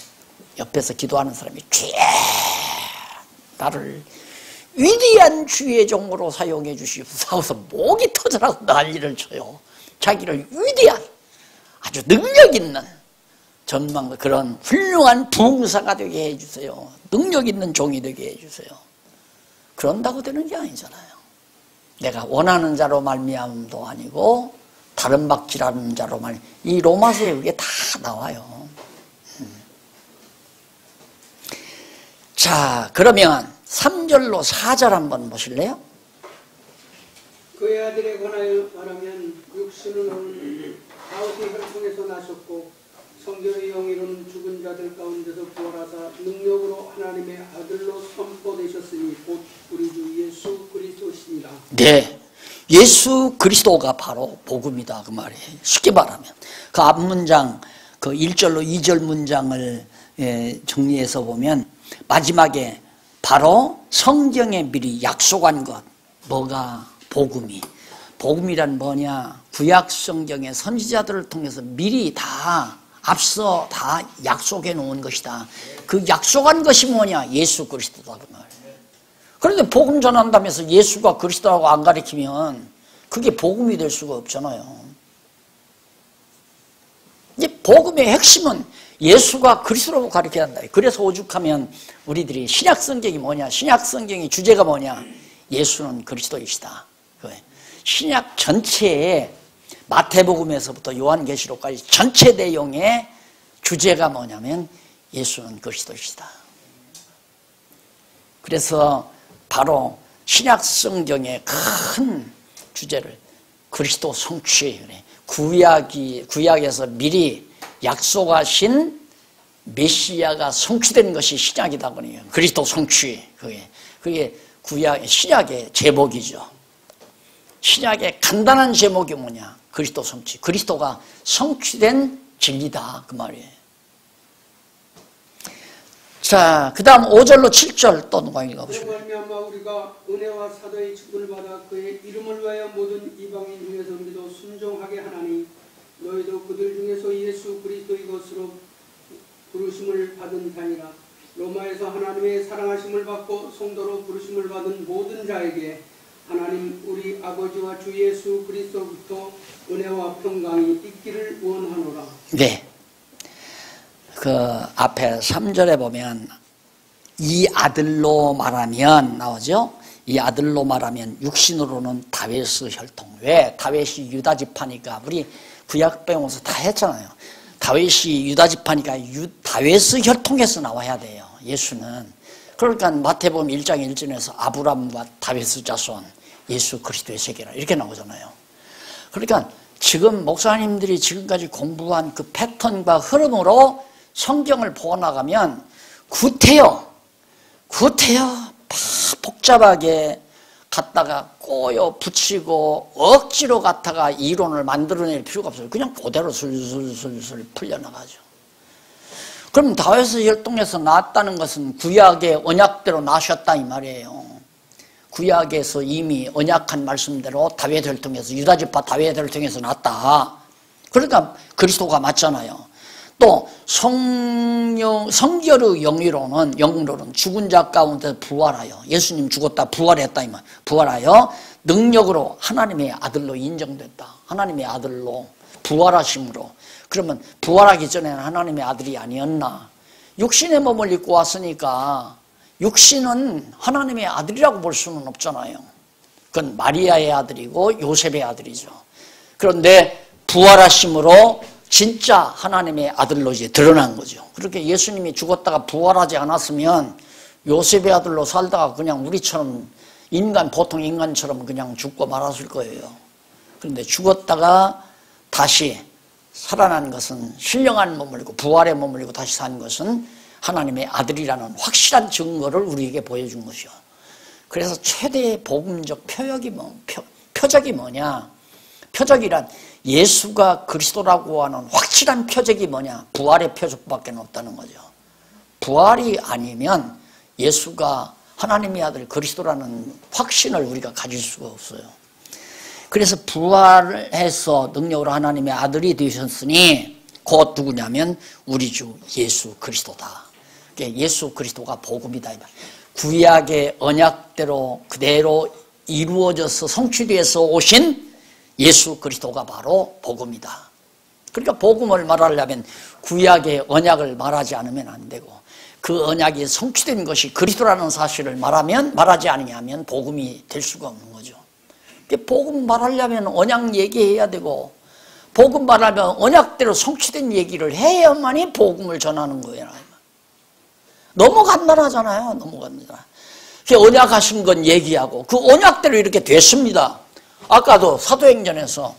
옆에서 기도하는 사람이 주여 나를 위대한 주의 종으로 사용해 주시옵소서 하고서 목이 터져라고 난리를 쳐요. 자기를 위대한 아주 능력 있는 전망 그런 훌륭한 부흥사가 되게 해주세요. 능력 있는 종이 되게 해주세요. 그런다고 되는 게 아니잖아요. 내가 원하는 자로 말미암음도 아니고 다른 막지라는 자로 이 로마서에 그게 다 나와요. 자, 그러면 3절로 4절 한번 보실래요? 그의 아들에 관하여 말하면 육신은 다윗의 혈통에서 나셨고 성경의 영이로는 죽은 자들 가운데서 부활하사 능력으로 하나님의 아들로 선포되셨으니 곧 우리 주 예수 그리스도시니라. 네, 예수 그리스도가 바로 복음이다 그 말이에요. 쉽게 말하면 그 앞문장 그 1절로 2절 문장을 정리해서 보면 마지막에 바로 성경에 미리 약속한 것 뭐가 복음이란 뭐냐 구약 성경의 선지자들을 통해서 미리 다 앞서 다 약속해 놓은 것이다. 그 약속한 것이 뭐냐 예수 그리스도다 그 말이에요. 그런데 복음 전한다면서 예수가 그리스도라고 안 가르치면 그게 복음이 될 수가 없잖아요. 이 복음의 핵심은 예수가 그리스도라고 가르쳐야 한다. 그래서 오죽하면 우리들이 신약 성경이 뭐냐 신약 성경의 주제가 뭐냐 예수는 그리스도이시다. 신약 전체에 마태복음에서부터 요한계시록까지 전체 내용의 주제가 뭐냐면 예수는 그리스도이시다. 그래서 바로 신약 성경의 큰 주제를 그리스도 성취 구약에서 미리 약속하신 메시아가 성취된 것이 신약이다 그러니까 그리스도 성취 그게 신약의 제목이죠. 신약의 간단한 제목이 뭐냐 그리스도 성취 그리스도가 성취된 진리다 그 말이에요. 자, 그 다음 5절로 7절 또 누가 읽어보시죠. 그로 말미암아 우리가 은혜와 사도의 직분을 받아 그의 이름을 위하여 모든 이방인 중에서 믿어 순종하게 하나니 너희도 그들 중에서 예수 그리스도의 것으로 부르심을 받은 자니라. 로마에서 하나님의 사랑하심을 받고 성도로 부르심을 받은 모든 자에게 하나님 우리 아버지와 주 예수 그리스도부터 은혜와 평강이 있기를 원하노라. 네. 그 앞에 3절에 보면 이 아들로 말하면 나오죠. 이 아들로 말하면 육신으로는 다윗의 혈통. 왜? 다윗이 유다 지파니까 우리 구약 배우면서 다 했잖아요. 다윗이 유다 지파니까 다윗의 혈통에서 나와야 돼요. 예수는. 그러니까 마태복음 1장 1절에서 아브라함과 다윗의 자손 예수 그리스도의 세계라 이렇게 나오잖아요. 그러니까 지금 목사님들이 지금까지 공부한 그 패턴과 흐름으로 성경을 보고 나가면 구태여 복잡하게 갖다가 꼬여 붙이고 억지로 갖다가 이론을 만들어낼 필요가 없어요. 그냥 그대로 술술술술 풀려나가죠. 그럼 다윗의 혈통에서 나왔다는 것은 구약의 언약대로 나셨다 이 말이에요. 구약에서 이미 언약한 말씀대로 다윗의 혈통에서 유다지파 다윗의 혈통에서 났다. 그러니까 그리스도가 맞잖아요. 또 성결의 영으로는 죽은 자 가운데 부활하여 예수님 죽었다 부활했다 이 말. 부활하여 능력으로 하나님의 아들로 인정됐다. 하나님의 아들로 부활하심으로. 그러면 부활하기 전에는 하나님의 아들이 아니었나? 육신의 몸을 입고 왔으니까 육신은 하나님의 아들이라고 볼 수는 없잖아요. 그건 마리아의 아들이고 요셉의 아들이죠. 그런데 부활하심으로 진짜 하나님의 아들로 이제 드러난 거죠. 그렇게 예수님이 죽었다가 부활하지 않았으면 요셉의 아들로 살다가 그냥 우리처럼 보통 인간처럼 그냥 죽고 말았을 거예요. 그런데 죽었다가 다시 살아난 것은, 신령한 몸을 입고 부활의 몸을 입고 다시 산 것은 하나님의 아들이라는 확실한 증거를 우리에게 보여준 것이요. 그래서 최대의 복음적 표적이 뭐냐? 표적이란 예수가 그리스도라고 하는 확실한 표적이 뭐냐? 부활의 표적밖에 없다는 거죠. 부활이 아니면 예수가 하나님의 아들 그리스도라는 확신을 우리가 가질 수가 없어요. 그래서 부활해서 능력으로 하나님의 아들이 되셨으니 곧 누구냐면 우리 주 예수 그리스도다. 예수 그리스도가 복음이다. 구약의 언약대로 그대로 이루어져서 성취돼서 오신 예수 그리스도가 바로 복음이다. 그러니까 복음을 말하려면 구약의 언약을 말하지 않으면 안 되고, 그 언약이 성취된 것이 그리스도라는 사실을 말하지 않으면 복음이 될 수가 없는 거죠. 복음 말하려면 언약 얘기해야 되고, 복음 말하면 언약대로 성취된 얘기를 해야만이 복음을 전하는 거예요. 너무 간단하잖아요. 너무 간단하잖아요. 언약하신 건 얘기하고 그 언약대로 이렇게 됐습니다. 아까도 사도행전에서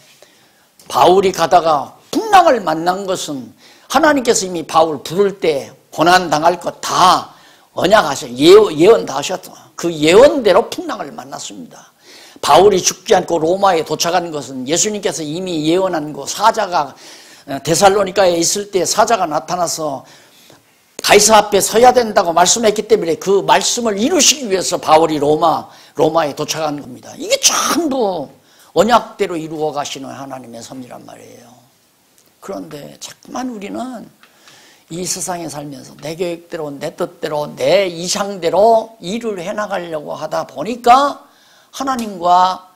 바울이 가다가 풍랑을 만난 것은 하나님께서 이미 바울 부를 때 고난당할 것 다 언약하셨어요. 예언 다 하셨어요. 그 예언대로 풍랑을 만났습니다. 바울이 죽지 않고 로마에 도착한 것은 예수님께서 이미 예언한 거, 사자가 데살로니가에 있을 때 사자가 나타나서 가이사 앞에 서야 된다고 말씀했기 때문에 그 말씀을 이루시기 위해서 바울이 로마에 도착한 겁니다. 이게 전부 언약대로 이루어 가시는 하나님의 섭리란 말이에요. 그런데 자꾸만 우리는 이 세상에 살면서 내 계획대로, 내 뜻대로, 내 이상대로 일을 해나가려고 하다 보니까 하나님과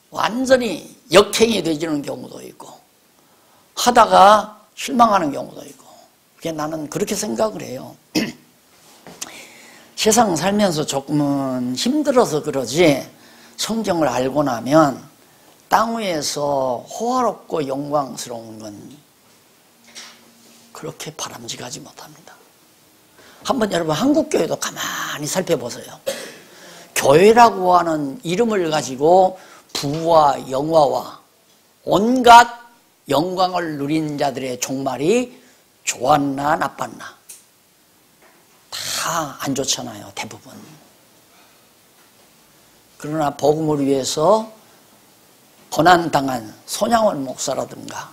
완전히 역행이 되지는 경우도 있고, 하다가 실망하는 경우도 있고. 나는 그렇게 생각을 해요. 세상 살면서 조금은 힘들어서 그러지, 성경을 알고 나면 땅 위에서 호화롭고 영광스러운 건 그렇게 바람직하지 못합니다. 한번 여러분 한국교회도 가만히 살펴보세요. 교회라고 하는 이름을 가지고 부와 영화와 온갖 영광을 누린 자들의 종말이 좋았나 나빴나? 다 안 좋잖아요, 대부분. 그러나 복음을 위해서 고난당한 손양원 목사라든가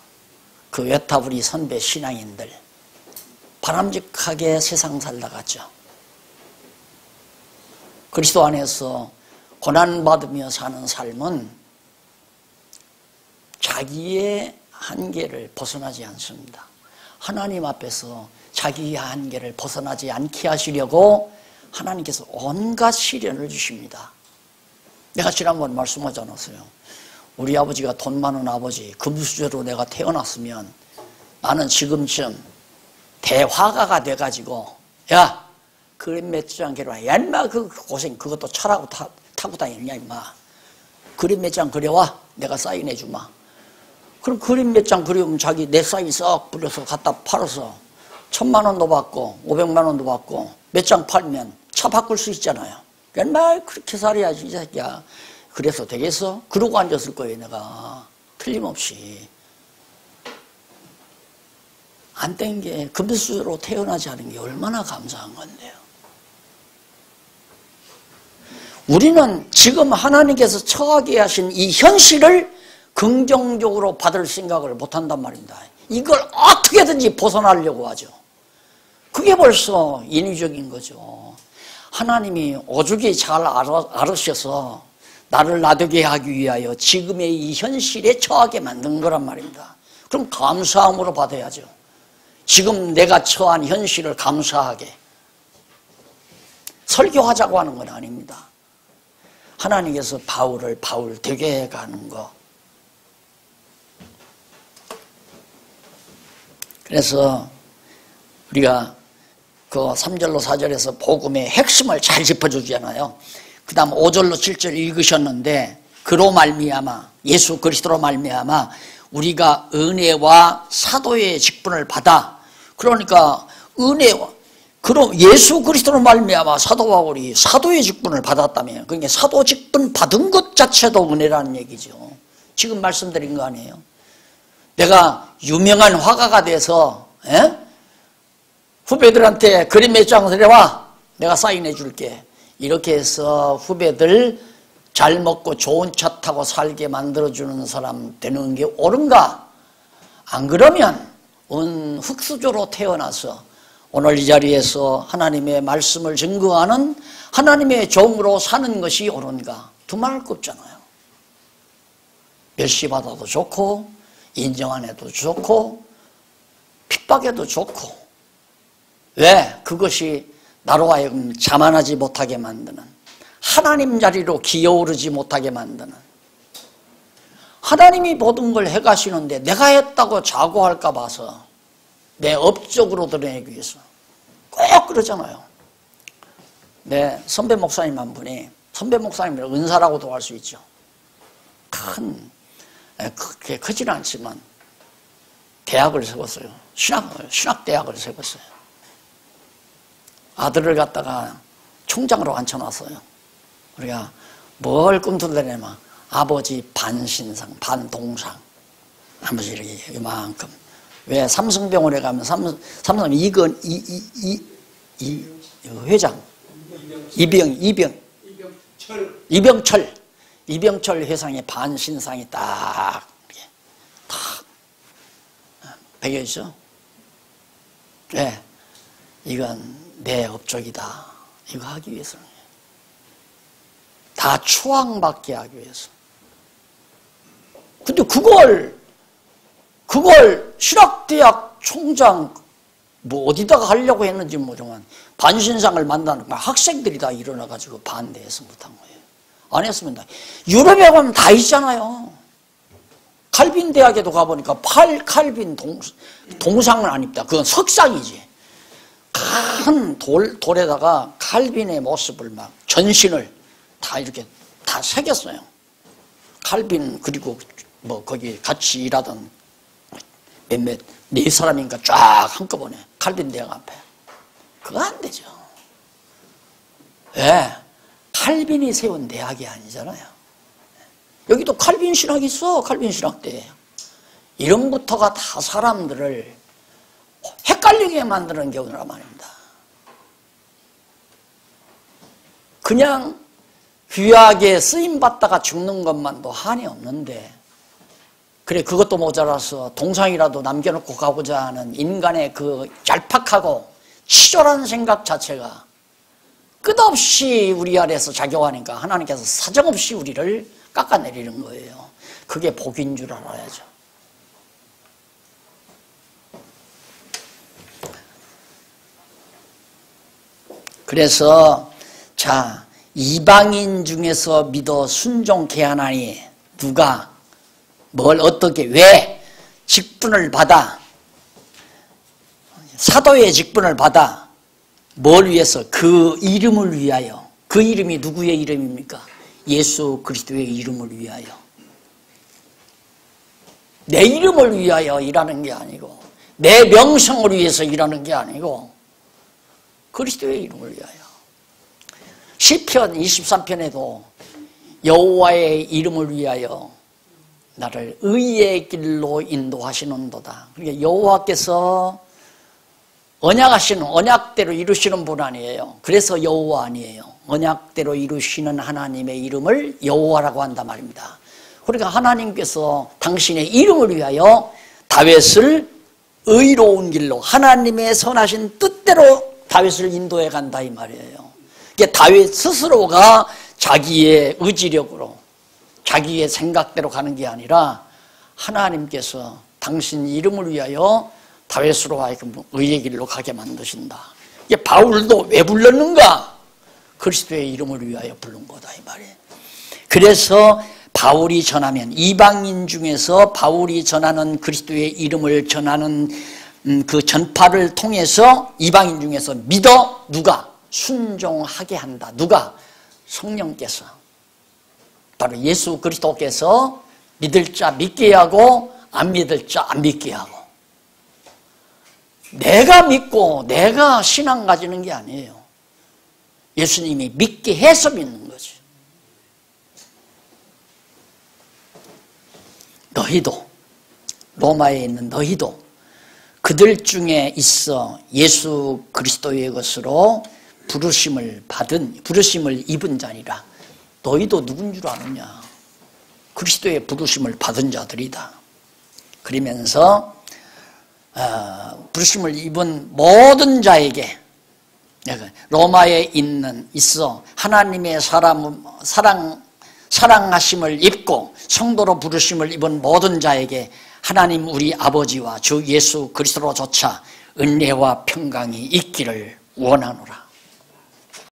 그 외타부리 선배 신앙인들 바람직하게 세상 살다갔죠. 그리스도 안에서 고난받으며 사는 삶은 자기의 한계를 벗어나지 않습니다. 하나님 앞에서 자기의 한계를 벗어나지 않게 하시려고 하나님께서 온갖 시련을 주십니다. 내가 지난번 말씀하지 않았어요? 우리 아버지가 돈 많은 아버지, 금수저로 내가 태어났으면 나는 지금쯤 대화가가 돼가지고, 야, 그림 몇 장 그려와. 야, 인마, 그 고생, 그것도 차라고 타고 다니느냐, 인마. 그림 몇 장 그려와. 내가 사인해 주마. 그럼 그림 몇 장 그리면 자기 내 사인 썩 뿌려서 갖다 팔아서 1,000만 원도 받고 500만 원도 받고 몇 장 팔면 차 바꿀 수 있잖아요. 맨날 그렇게 살아야지 이 새끼야. 그래서 되겠어? 그러고 앉았을 거예요. 내가 틀림없이. 안 된 게 금수저로 태어나지 않은 게 얼마나 감사한 건데요. 우리는 지금 하나님께서 처하게 하신 이 현실을 긍정적으로 받을 생각을 못한단 말입니다. 이걸 어떻게든지 벗어나려고 하죠. 그게 벌써 인위적인 거죠. 하나님이 오죽이 잘 알으셔서 나를 나되게 하기 위하여 지금의 이 현실에 처하게 만든 거란 말입니다. 그럼 감사함으로 받아야죠. 지금 내가 처한 현실을 감사하게. 설교하자고 하는 건 아닙니다. 하나님께서 바울을 바울 되게 해가는 거. 그래서 우리가 그 3절로 4절에서 복음의 핵심을 잘 짚어주잖아요. 그 다음 5절로 7절 읽으셨는데 그로 말미암아 예수 그리스도로 말미암아 우리가 은혜와 사도의 직분을 받아 그러니까 은혜와 그럼 예수 그리스도로 말미암아 사도와 우리 사도의 직분을 받았다며 그러니까 사도 직분 받은 것 자체도 은혜라는 얘기죠. 지금 말씀드린 거 아니에요. 내가 유명한 화가가 돼서 후배들한테 그림 몇 장 내려와 내가 사인해 줄게 이렇게 해서 후배들 잘 먹고 좋은 차 타고 살게 만들어주는 사람 되는 게 옳은가? 안 그러면 흙수저로 태어나서 오늘 이 자리에서 하나님의 말씀을 증거하는 하나님의 종으로 사는 것이 옳은가? 두말할 거 없잖아요. 멸시받아도 좋고 인정 안 해도 좋고 핍박해도 좋고 왜? 그것이 나로 하여금 자만하지 못하게 만드는 하나님 자리로 기어오르지 못하게 만드는 하나님이 모든 걸 해가시는데 내가 했다고 자고할까 봐서 내 업적으로 드러내기 위해서 꼭 그러잖아요. 내 선배 목사님 한 분이 선배 목사님을 은사라고도 할 수 있죠. 그렇게 크지는 않지만 대학을 세웠어요. 신학대학을 세웠어요. 아들을 갖다가 총장으로 앉혀놨어요. 우리가 뭘 꿈틀대냐면 아버지 반신상, 반동상. 아버지 이렇게 이만큼. 왜 삼성병원에 가면 삼성 이건 이 회장 이병철 회장의 반신상이 딱 이렇게 딱 베겨 있어. 왜? 이건 내 업적이다. 이거 하기 위해서는 다 추앙받게 하기 위해서. 근데 그걸 신학대학 총장 뭐 어디다가 하려고 했는지 모르지만 반신상을 만나는 학생들이 다 일어나가지고 반대해서 못한 거예요. 안 했으면 다. 유럽에 가면 다 있잖아요. 칼빈 대학에도 가보니까 칼빈 동상은 아닙니다. 그건 석상이지. 큰 돌에다가 칼빈의 모습을 막 전신을 다 이렇게 다 새겼어요. 칼빈 그리고 뭐 거기 같이 일하던 몇몇 네 사람인가 쫙 한꺼번에 칼빈 대학 앞에. 그거 안 되죠. 왜? 칼빈이 세운 대학이 아니잖아요. 여기도 칼빈 신학이 있어. 칼빈 신학대. 이런 것부터가 다 사람들을 헷갈리게 만드는 경우란 말입니다. 그냥 귀하게 쓰임받다가 죽는 것만도 한이 없는데 그래 그것도 모자라서 동상이라도 남겨놓고 가보자 하는 인간의 그 얄팍하고 치졸한 생각 자체가 끝없이 우리 아래에서 작용하니까 하나님께서 사정없이 우리를 깎아내리는 거예요. 그게 복인 줄 알아야죠. 그래서 자 이방인 중에서 믿어 순종케 하나니 누가 뭘 어떻게 왜 직분을 받아 사도의 직분을 받아 뭘 위해서 그 이름을 위하여 그 이름이 누구의 이름입니까? 예수 그리스도의 이름을 위하여 내 이름을 위하여 일하는 게 아니고 내 명성을 위해서 일하는 게 아니고 그리스도의 이름을 위하여 시편 23편에도 여호와의 이름을 위하여 나를 의의 길로 인도하시는도다. 그러니까 여호와께서 언약하시는 언약대로 이루시는 분 아니에요. 그래서 여호와 아니에요. 언약대로 이루시는 하나님의 이름을 여호와라고 한단 말입니다. 그러니까 하나님께서 당신의 이름을 위하여 다윗을 의로운 길로 하나님의 선하신 뜻대로 다윗을 인도해 간다 이 말이에요. 이게 다윗 스스로가 자기의 의지력으로 자기의 생각대로 가는 게 아니라 하나님께서 당신 이름을 위하여 다윗으로 하여금 의의 길로 가게 만드신다. 이게 바울도 왜 불렀는가? 그리스도의 이름을 위하여 부른 거다 이 말이에요. 그래서 바울이 전하면 이방인 중에서 바울이 전하는 그리스도의 이름을 전하는 그 전파를 통해서 이방인 중에서 믿어 누가? 순종하게 한다. 누가? 성령께서. 바로 예수 그리스도께서 믿을 자 믿게 하고 안 믿을 자 안 믿게 하고. 내가 믿고 내가 신앙 가지는 게 아니에요. 예수님이 믿게 해서 믿는 거지. 너희도, 로마에 있는 너희도 그들 중에 있어 예수 그리스도의 것으로 부르심을 입은 자니라. 너희도 누군 줄 아느냐? 그리스도의 부르심을 받은 자들이다. 그러면서 부르심을 입은 모든 자에게, 로마에 있어 하나님의 사랑하심을 입고 성도로 부르심을 입은 모든 자에게 하나님 우리 아버지와 주 예수 그리스도로조차 은혜와 평강이 있기를 원하노라.